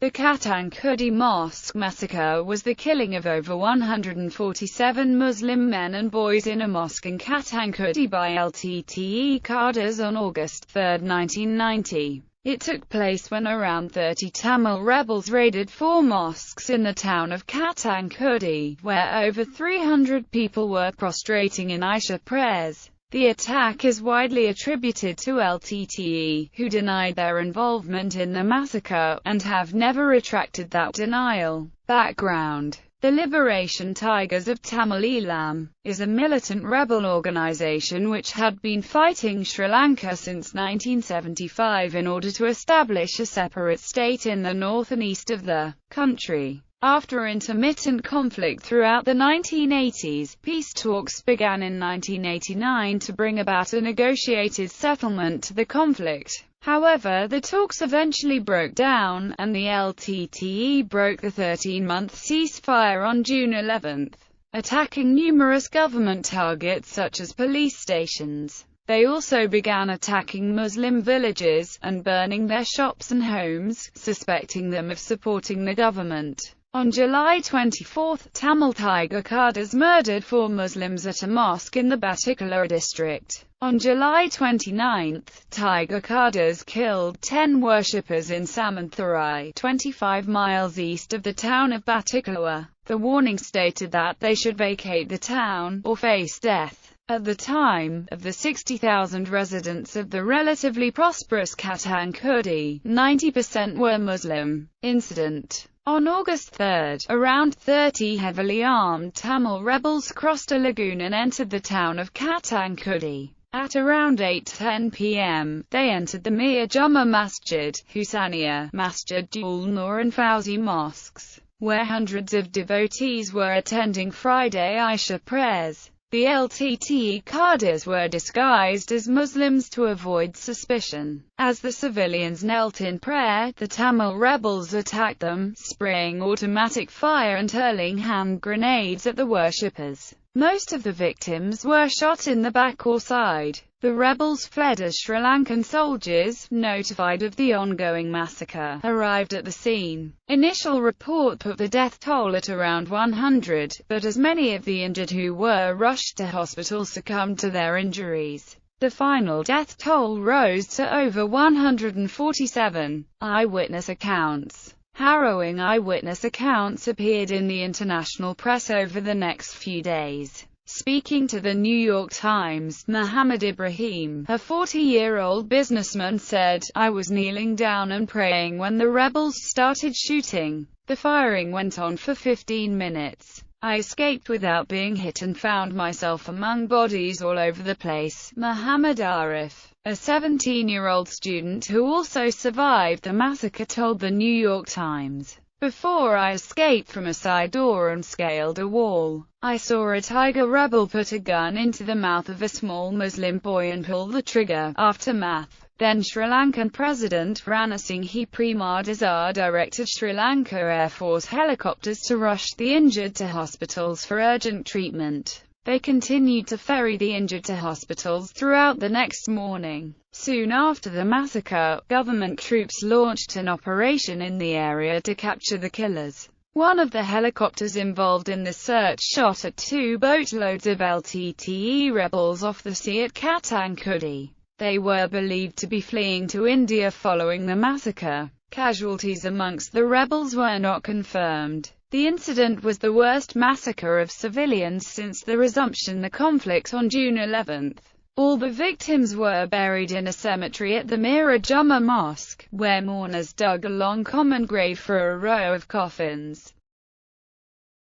The Kattankudy Mosque Massacre was the killing of over 147 Muslim men and boys in a mosque in Kattankudy by LTTE cadres on August 3, 1990. It took place when around 30 Tamil rebels raided 4 mosques in the town of Kattankudy, where over 300 people were prostrating in Isha prayers. The attack is widely attributed to LTTE, who denied their involvement in the massacre, and have never retracted that denial. Background: the Liberation Tigers of Tamil Eelam is a militant rebel organization which had been fighting Sri Lanka since 1975 in order to establish a separate state in the north and east of the country. After intermittent conflict throughout the 1980s, peace talks began in 1989 to bring about a negotiated settlement to the conflict. However, the talks eventually broke down, and the LTTE broke the 13-month ceasefire on June 11, attacking numerous government targets such as police stations. They also began attacking Muslim villages, and burning their shops and homes, suspecting them of supporting the government. On July 24, Tamil Tiger cadres murdered 4 Muslims at a mosque in the Batticaloa district. On July 29, Tiger cadres killed 10 worshippers in Samantharai, 25 miles east of the town of Batticaloa. The warning stated that they should vacate the town, or face death. At the time of the 60,000 residents of the relatively prosperous Kattankudy, 90% were Muslim. Incident: on August 3, around 30 heavily armed Tamil rebels crossed a lagoon and entered the town of Kattankudy. At around 8:10 p.m., they entered the Mir Juma Masjid, Husaniya Masjid Ul Nur and Fauzi mosques, where hundreds of devotees were attending Friday Isha prayers. The LTTE cadres were disguised as Muslims to avoid suspicion. As the civilians knelt in prayer, the Tamil rebels attacked them, spraying automatic fire and hurling hand grenades at the worshippers. Most of the victims were shot in the back or side. The rebels fled as Sri Lankan soldiers, notified of the ongoing massacre, arrived at the scene. Initial report put the death toll at around 100, but as many of the injured who were rushed to hospital succumbed to their injuries, the final death toll rose to over 147. Eyewitness accounts. Harrowing eyewitness accounts appeared in the international press over the next few days. Speaking to the New York Times, Muhammad Ibrahim, a 40-year-old businessman, said, "I was kneeling down and praying when the rebels started shooting. The firing went on for 15 minutes. I escaped without being hit and found myself among bodies all over the place." Muhammad Arif, a 17-year-old student who also survived the massacre, told the New York Times, "Before I escaped from a side door and scaled a wall, I saw a Tiger rebel put a gun into the mouth of a small Muslim boy and pull the trigger." Aftermath. Then Sri Lankan President Ranil Singh Premadasar directed Sri Lanka Air Force helicopters to rush the injured to hospitals for urgent treatment. They continued to ferry the injured to hospitals throughout the next morning. Soon after the massacre, government troops launched an operation in the area to capture the killers. One of the helicopters involved in the search shot at 2 boatloads of LTTE rebels off the sea at Kattankudy. They were believed to be fleeing to India following the massacre. Casualties amongst the rebels were not confirmed. The incident was the worst massacre of civilians since the resumption of the conflict on June 11. All the victims were buried in a cemetery at the Mir Juma Mosque, where mourners dug a long common grave for a row of coffins.